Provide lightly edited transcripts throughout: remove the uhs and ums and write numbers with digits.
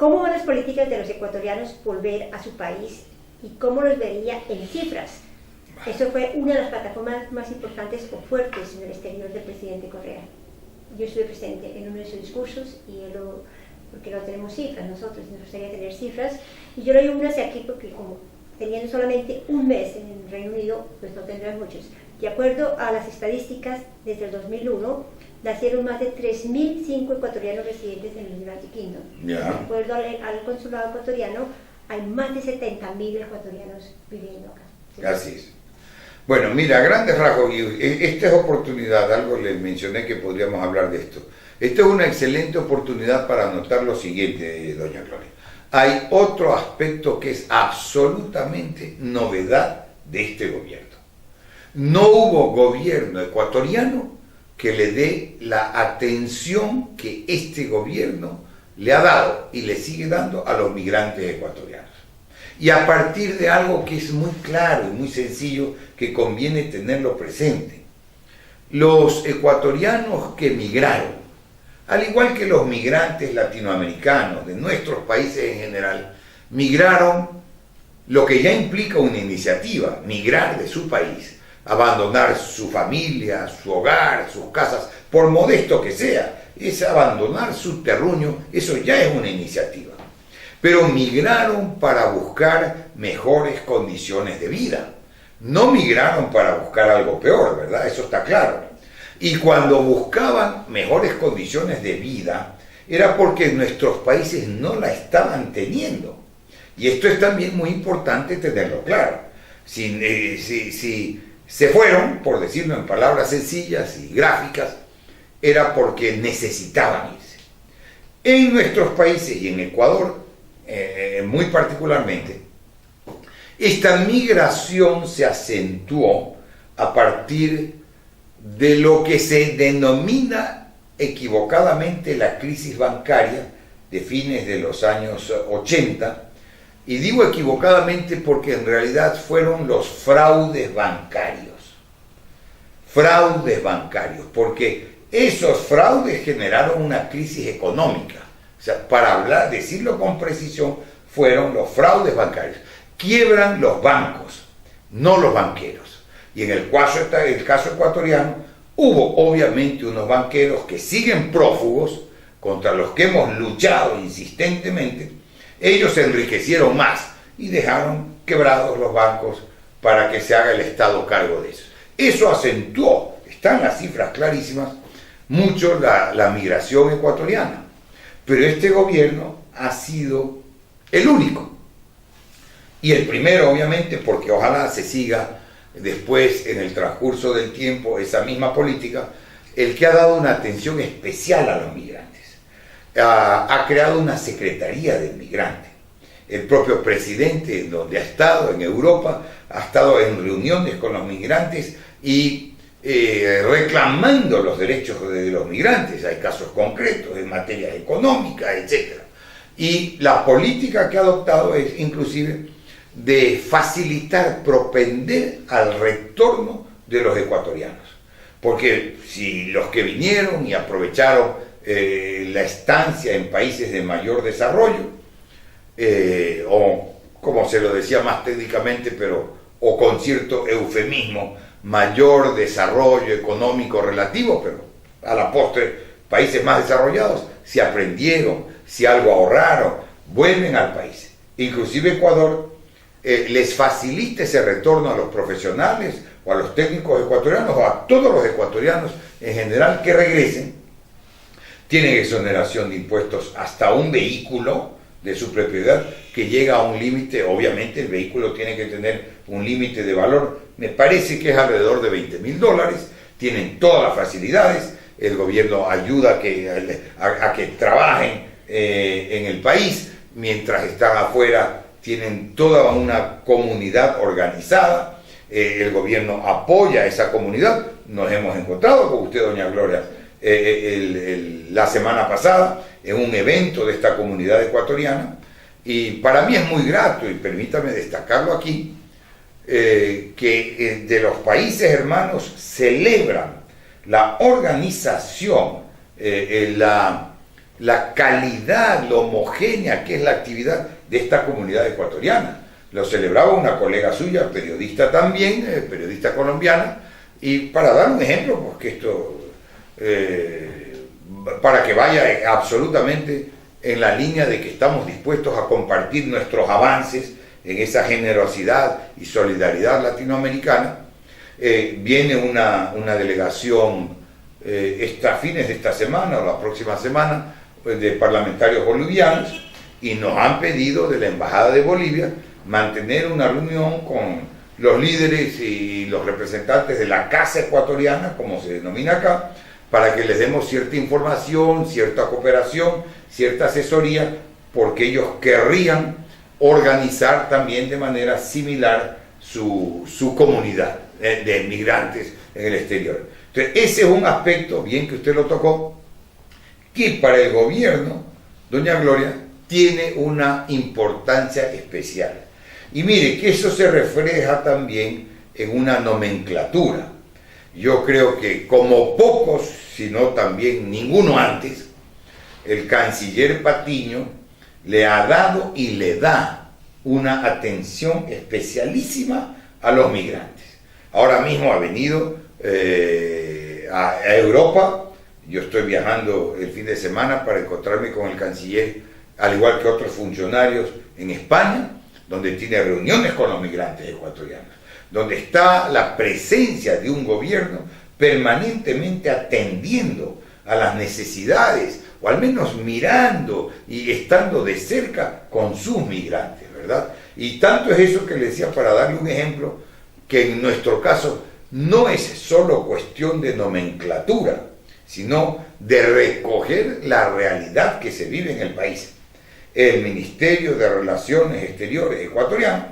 ¿Cómo van las políticas de los ecuatorianos volver a su país y cómo los vería en cifras? Eso fue una de las plataformas más importantes o fuertes en el exterior del presidente Correa. Yo estuve presente en uno de sus discursos y porque no tenemos cifras nosotros, nos gustaría tener cifras, y yo lo digo unas aquí porque como teniendo solamente un mes en el Reino Unido, pues no tendrán muchos. De acuerdo a las estadísticas, desde el 2001, nacieron más de 3.005 ecuatorianos residentes en el United Kingdom. De acuerdo al consulado ecuatoriano, hay más de 70.000 ecuatorianos viviendo acá. ¿Sí? Así es. Bueno, mira, a grandes rasgos, y esta es oportunidad, algo les mencioné que podríamos hablar de esto. Esta es una excelente oportunidad para anotar lo siguiente, doña Gloria. Hay otro aspecto que es absolutamente novedad de este gobierno. No hubo gobierno ecuatoriano que le dé la atención que este gobierno le ha dado y le sigue dando a los migrantes ecuatorianos. Y a partir de algo que es muy claro y muy sencillo, que conviene tenerlo presente. Los ecuatorianos que migraron, al igual que los migrantes latinoamericanos de nuestros países en general, migraron, lo que ya implica una iniciativa, migrar de su país, abandonar su familia, su hogar, sus casas, por modesto que sea, es abandonar su terruño, eso ya es una iniciativa. Pero migraron para buscar mejores condiciones de vida, no migraron para buscar algo peor, ¿verdad? Eso está claro. Y cuando buscaban mejores condiciones de vida, era porque nuestros países no la estaban teniendo. Y esto es también muy importante tenerlo claro. Si se fueron, por decirlo en palabras sencillas y gráficas, era porque necesitaban irse. En nuestros países y en Ecuador, muy particularmente, esta migración se acentuó a partir de lo que se denomina equivocadamente la crisis bancaria de fines de los años 80, y digo equivocadamente porque en realidad fueron los fraudes bancarios, porque esos fraudes generaron una crisis económica. O sea, para decirlo con precisión, fueron los fraudes bancarios. Quiebran los bancos, no los banqueros. Y en el caso ecuatoriano, hubo obviamente unos banqueros que siguen prófugos, contra los que hemos luchado insistentemente. Ellos se enriquecieron más y dejaron quebrados los bancos para que se haga el Estado cargo de eso. Eso acentuó, están las cifras clarísimas, mucho la migración ecuatoriana. Pero este gobierno ha sido el único. Y el primero, obviamente, porque ojalá se siga después, en el transcurso del tiempo, esa misma política, el que ha dado una atención especial a los migrantes. Ha creado una secretaría del migrante. El propio presidente, donde ha estado en Europa, ha estado en reuniones con los migrantes y reclamando los derechos de los migrantes. Hay casos concretos en materia económica, etc. Y la política que ha adoptado es inclusive de facilitar, propender al retorno de los ecuatorianos. Porque si los que vinieron y aprovecharon la estancia en países de mayor desarrollo, o como se lo decía más técnicamente, o con cierto eufemismo, mayor desarrollo económico relativo, pero a la postre países más desarrollados, si aprendieron, si algo ahorraron, vuelven al país. Inclusive Ecuador les facilita ese retorno a los profesionales o a los técnicos ecuatorianos o a todos los ecuatorianos en general que regresen. Tienen exoneración de impuestos hasta un vehículo de su propiedad que llega a un límite. Obviamente el vehículo tiene que tener un límite de valor, me parece que es alrededor de $20.000, tienen todas las facilidades, el gobierno ayuda a que trabajen en el país, mientras están afuera tienen toda una comunidad organizada, el gobierno apoya a esa comunidad. Nos hemos encontrado con usted, doña Gloria, la semana pasada en un evento de esta comunidad ecuatoriana, y para mí es muy grato, y permítame destacarlo aquí, que de los países hermanos celebran la organización, la calidad, lo homogénea que es la actividad de esta comunidad ecuatoriana. Lo celebraba una colega suya, periodista también, periodista colombiana, y para dar un ejemplo, pues que esto, para que vaya absolutamente en la línea de que estamos dispuestos a compartir nuestros avances en esa generosidad y solidaridad latinoamericana, viene una delegación a fines de esta semana o la próxima semana, pues, de parlamentarios bolivianos, y nos han pedido de la Embajada de Bolivia mantener una reunión con los líderes y los representantes de la Casa Ecuatoriana, como se denomina acá, para que les demos cierta información, cierta cooperación, cierta asesoría, porque ellos querrían organizar también de manera similar su comunidad de migrantes en el exterior. Entonces, ese es un aspecto, bien que usted lo tocó, que para el gobierno, doña Gloria, tiene una importancia especial. Y mire que eso se refleja también en una nomenclatura. Yo creo que como pocos, sino también ninguno antes, el canciller Patiño le ha dado y le da una atención especialísima a los migrantes. Ahora mismo ha venido a Europa. Yo estoy viajando el fin de semana para encontrarme con el canciller, al igual que otros funcionarios en España, donde tiene reuniones con los migrantes ecuatorianos, donde está la presencia de un gobierno permanentemente atendiendo a las necesidades, o al menos mirando y estando de cerca con sus migrantes, ¿verdad? Y tanto es eso que le decía, para darle un ejemplo, que en nuestro caso no es solo cuestión de nomenclatura, sino de recoger la realidad que se vive en el país. El Ministerio de Relaciones Exteriores ecuatoriano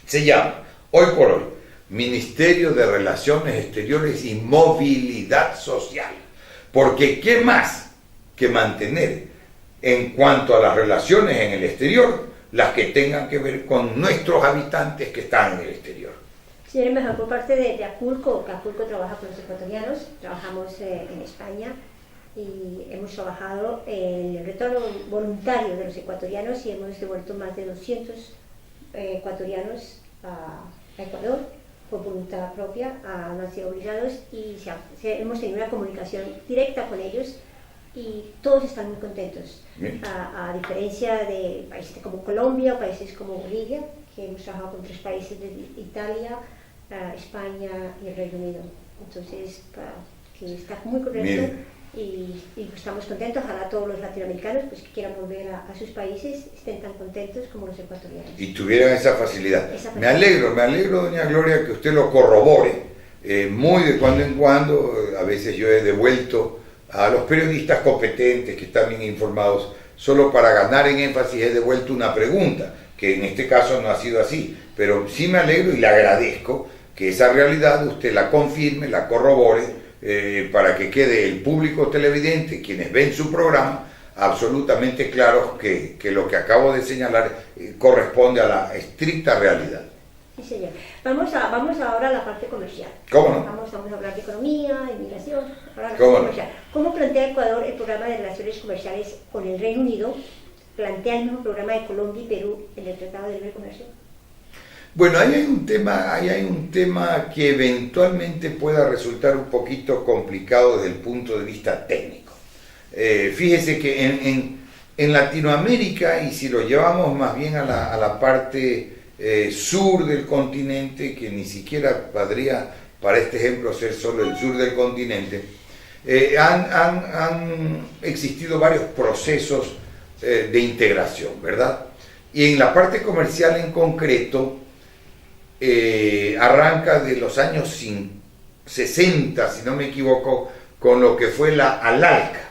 se llama, hoy por hoy, Ministerio de Relaciones Exteriores y Movilidad Social. Porque ¿qué más que mantener en cuanto a las relaciones en el exterior, las que tengan que ver con nuestros habitantes que están en el exterior? Señor embajador, por parte de Aculco, que Aculco trabaja con los ecuatorianos, trabajamos en España y hemos trabajado en el retorno voluntario de los ecuatorianos y hemos devuelto más de 200 ecuatorianos a Ecuador por voluntad propia, no han sido obligados, y hemos tenido una comunicación directa con ellos y todos están muy contentos, a diferencia de países como Colombia o países como Bolivia, que hemos trabajado con 3 países de Italia, España y el Reino Unido. Entonces, que está muy correcto y estamos contentos. Ojalá todos los latinoamericanos pues, que quieran volver a sus países estén tan contentos como los ecuatorianos. Y tuvieran esa facilidad. Me alegro, doña Gloria, que usted lo corrobore. Muy de cuando en cuando, a veces yo he devuelto a los periodistas competentes que están bien informados, solo para ganar en énfasis he devuelto una pregunta, que en este caso no ha sido así, pero sí me alegro y le agradezco que esa realidad usted la confirme, la corrobore, para que quede el público televidente, quienes ven su programa, absolutamente claros que lo que acabo de señalar corresponde a la estricta realidad. Sí, señor. Vamos ahora a la parte comercial. ¿Cómo no? Vamos a hablar de economía, de inmigración, ahora la ¿Cómo parte no? comercial. ¿Cómo plantea Ecuador el programa de relaciones comerciales con el Reino Unido? ¿Plantea el mismo programa de Colombia y Perú en el Tratado de Libre Comercio? Bueno, ahí hay un tema que eventualmente pueda resultar un poquito complicado desde el punto de vista técnico. Fíjese que en Latinoamérica, y si lo llevamos más bien a la parte sur del continente, que ni siquiera podría para este ejemplo ser solo el sur del continente, han existido varios procesos de integración, ¿verdad? Y en la parte comercial en concreto, arranca de los años 60, si no me equivoco, con lo que fue la ALALCA,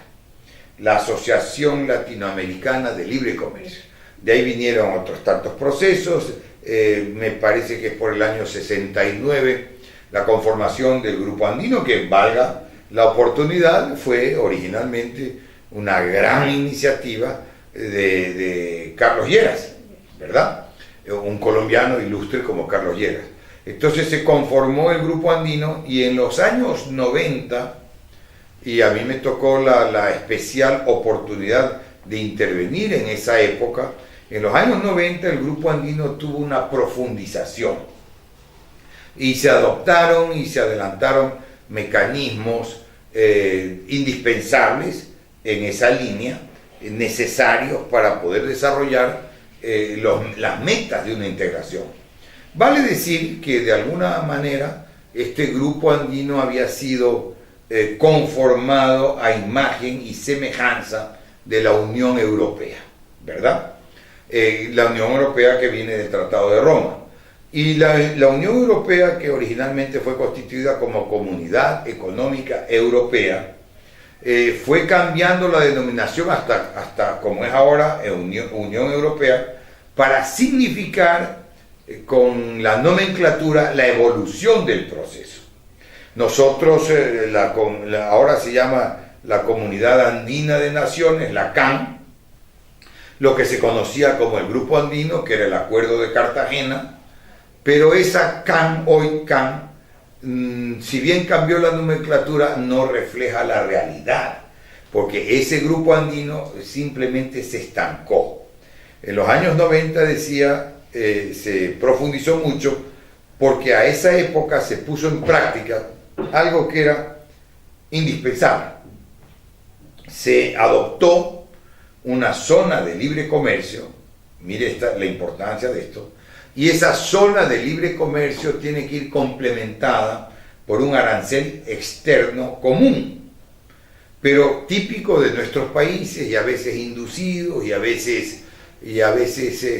la Asociación Latinoamericana de Libre Comercio. De ahí vinieron otros tantos procesos, me parece que es por el año 69 la conformación del Grupo Andino, que valga la oportunidad, fue originalmente una gran iniciativa de Carlos Lleras, ¿verdad? Un colombiano ilustre como Carlos Lleras. Entonces se conformó el Grupo Andino y en los años 90 y a mí me tocó la especial oportunidad de intervenir en esa época. En los años 90 el Grupo Andino tuvo una profundización y se adoptaron y se adelantaron mecanismos indispensables en esa línea, necesarios para poder desarrollar las metas de una integración. Vale decir que de alguna manera este Grupo Andino había sido conformado a imagen y semejanza de la Unión Europea, ¿verdad? La Unión Europea que viene del Tratado de Roma. Y la Unión Europea, que originalmente fue constituida como Comunidad Económica Europea, fue cambiando la denominación hasta como es ahora Unión Europea, para significar con la nomenclatura la evolución del proceso. Nosotros, ahora se llama la Comunidad Andina de Naciones, la CAN, lo que se conocía como el Grupo Andino, que era el Acuerdo de Cartagena, pero esa CAN, hoy CAN, si bien cambió la nomenclatura, no refleja la realidad, porque ese Grupo Andino simplemente se estancó. En los años 90 decía, se profundizó mucho, porque a esa época se puso en práctica algo que era indispensable. Se adoptó una zona de libre comercio, mire la importancia de esto, y esa zona de libre comercio tiene que ir complementada por un arancel externo común, pero típico de nuestros países y a veces inducidos y a veces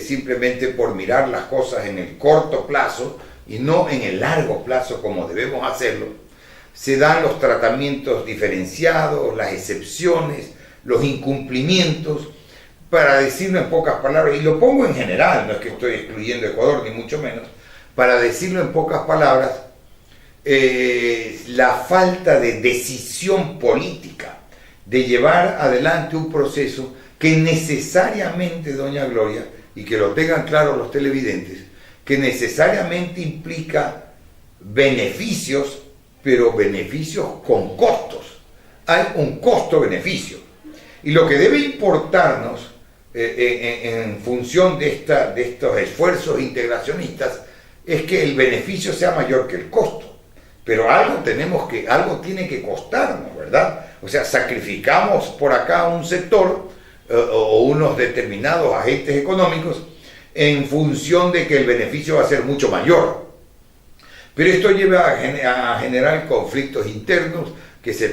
simplemente por mirar las cosas en el corto plazo y no en el largo plazo como debemos hacerlo, se dan los tratamientos diferenciados, las excepciones, los incumplimientos, para decirlo en pocas palabras, y lo pongo en general, no es que estoy excluyendo Ecuador ni mucho menos, para decirlo en pocas palabras, la falta de decisión política de llevar adelante un proceso que necesariamente, doña Gloria, y que lo tengan claro los televidentes, que necesariamente implica beneficios, pero beneficios con costos. Hay un costo-beneficio. Y lo que debe importarnos en función de estos esfuerzos integracionistas es que el beneficio sea mayor que el costo. Pero algo tiene que costarnos, ¿verdad? O sea, sacrificamos por acá un sector o unos determinados agentes económicos en función de que el beneficio va a ser mucho mayor. Pero esto lleva a generar conflictos internos que se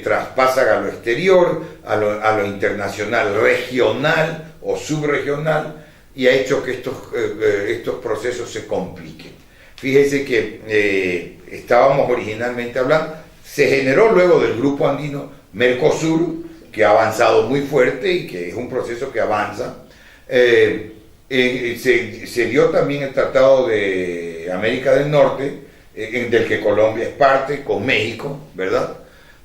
traspasan a lo exterior, a lo internacional, regional o subregional, y ha hecho que estos procesos se compliquen. Fíjese que estábamos originalmente hablando, se generó luego del Grupo Andino Mercosur, que ha avanzado muy fuerte y que es un proceso que avanza. Se dio también el Tratado de América del Norte, del que Colombia es parte, con México, ¿verdad?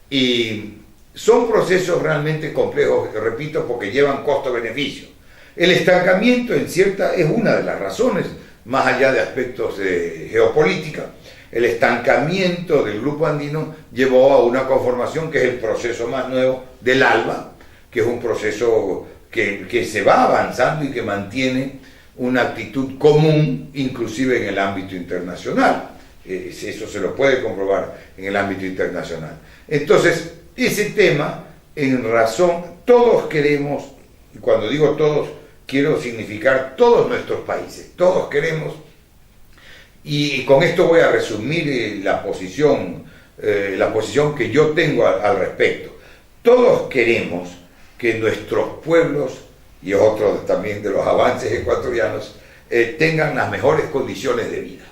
Y son procesos realmente complejos, repito, porque llevan costo-beneficio. El estancamiento es una de las razones, más allá de aspectos de geopolítica. El estancamiento del Grupo Andino llevó a una conformación que es el proceso más nuevo del ALBA, que es un proceso que se va avanzando y que mantiene una actitud común, inclusive en el ámbito internacional. Eso se lo puede comprobar en el ámbito internacional. Entonces, ese tema, en razón, todos queremos, y cuando digo todos, quiero significar todos nuestros países, todos queremos, y con esto voy a resumir la posición que yo tengo al respecto. Todos queremos que nuestros pueblos, y otros también de los avances ecuatorianos, tengan las mejores condiciones de vida,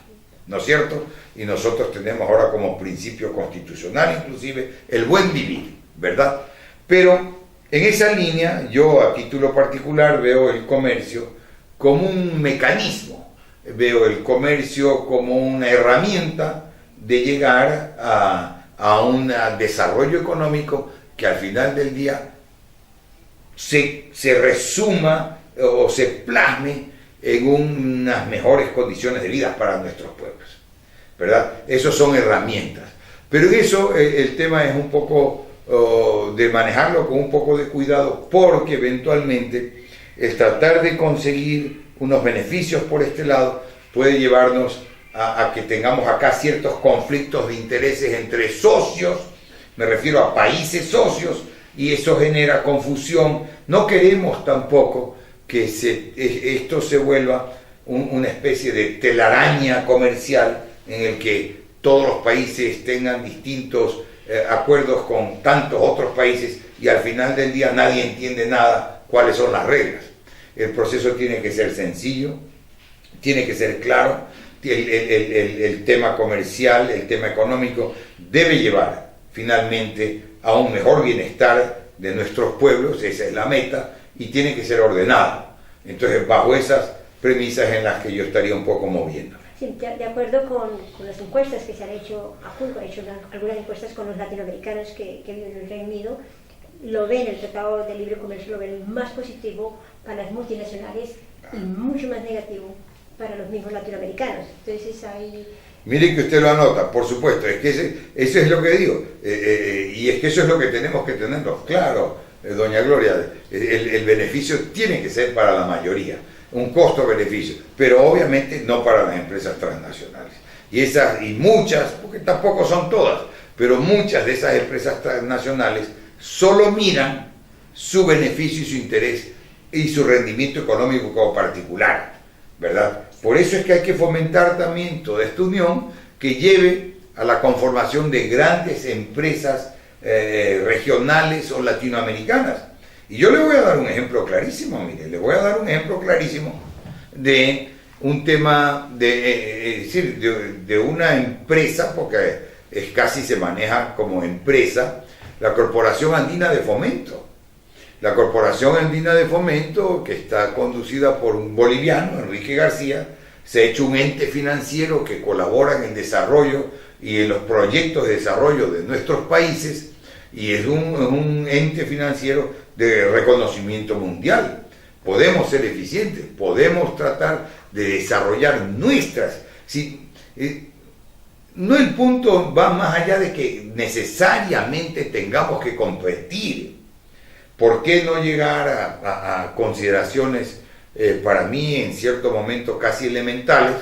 ¿no es cierto? Y nosotros tenemos ahora como principio constitucional inclusive el buen vivir, ¿verdad? Pero en esa línea yo a título particular veo el comercio como un mecanismo, veo el comercio como una herramienta de llegar a un desarrollo económico que al final del día se resuma o se plasme en unas mejores condiciones de vida para nuestros pueblos, ¿verdad? Esas son herramientas. Pero en eso el tema es un poco de manejarlo con un poco de cuidado, porque eventualmente el tratar de conseguir unos beneficios por este lado puede llevarnos a que tengamos acá ciertos conflictos de intereses entre socios, me refiero a países socios, y eso genera confusión. No queremos tampoco que esto se vuelva una especie de telaraña comercial en el que todos los países tengan distintos acuerdos con tantos otros países y al final del día nadie entiende nada cuáles son las reglas. El proceso tiene que ser sencillo, tiene que ser claro, el tema comercial, el tema económico debe llevar finalmente a un mejor bienestar de nuestros pueblos, esa es la meta, y tiene que ser ordenado. Entonces, bajo esas premisas en las que yo estaría un poco moviéndome. Sí, de acuerdo con las encuestas que se han hecho, ACNUR ha hecho algunas encuestas con los latinoamericanos que viven en el Reino Unido, lo ven, el Tratado de Libre Comercio lo ven más positivo para las multinacionales y mucho más negativo para los mismos latinoamericanos. Entonces ahí... Mire que usted lo anota, por supuesto, es que eso es lo que digo, y es que eso es lo que tenemos que tenerlo claro, doña Gloria, el beneficio tiene que ser para la mayoría, un costo-beneficio, pero obviamente no para las empresas transnacionales. Y muchas, porque tampoco son todas, pero muchas de esas empresas transnacionales solo miran su beneficio y su interés y su rendimiento económico como particular, ¿verdad? Por eso es que hay que fomentar también toda esta unión que lleve a la conformación de grandes empresas regionales o latinoamericanas. Y yo le voy a dar un ejemplo clarísimo, mire, le voy a dar un ejemplo clarísimo de un tema es decir, de una empresa, porque casi se maneja como empresa, la Corporación Andina de Fomento. La Corporación Andina de Fomento, que está conducida por un boliviano, Enrique García, se ha hecho un ente financiero que colabora en el desarrollo y en los proyectos de desarrollo de nuestros países, y es un ente financiero de reconocimiento mundial. Podemos ser eficientes, podemos tratar de desarrollar nuestras... no, el punto va más allá de que necesariamente tengamos que competir. ¿Por qué no llegar a consideraciones, para mí en cierto momento casi elementales,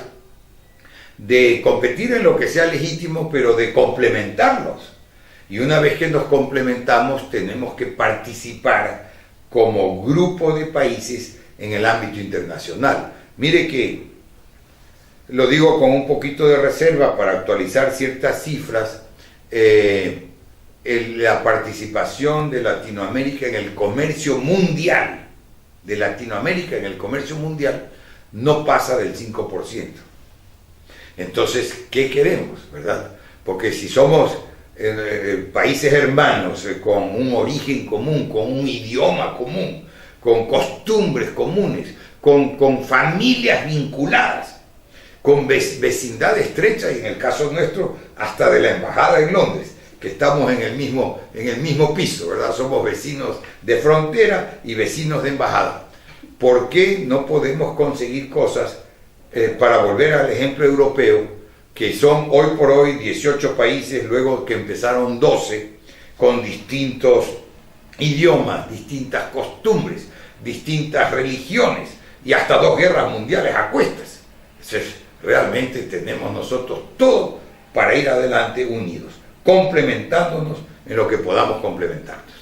de competir en lo que sea legítimo, pero de complementarlos? Y una vez que nos complementamos, tenemos que participar como grupo de países en el ámbito internacional. Mire que, lo digo con un poquito de reserva para actualizar ciertas cifras, la participación de Latinoamérica en el comercio mundial, no pasa del 5%. Entonces, ¿qué queremos, verdad? Porque si somos países hermanos, con un origen común, con un idioma común, con costumbres comunes, con familias vinculadas, con vecindad estrecha, y en el caso nuestro, hasta de la embajada en Londres, que estamos en el mismo piso, ¿verdad? Somos vecinos de frontera y vecinos de embajada. ¿Por qué no podemos conseguir cosas, para volver al ejemplo europeo, que son hoy por hoy 18 países, luego que empezaron 12, con distintos idiomas, distintas costumbres, distintas religiones y hasta 2 guerras mundiales a cuestas? Entonces, realmente tenemos nosotros todo para ir adelante unidos, complementándonos en lo que podamos complementarnos.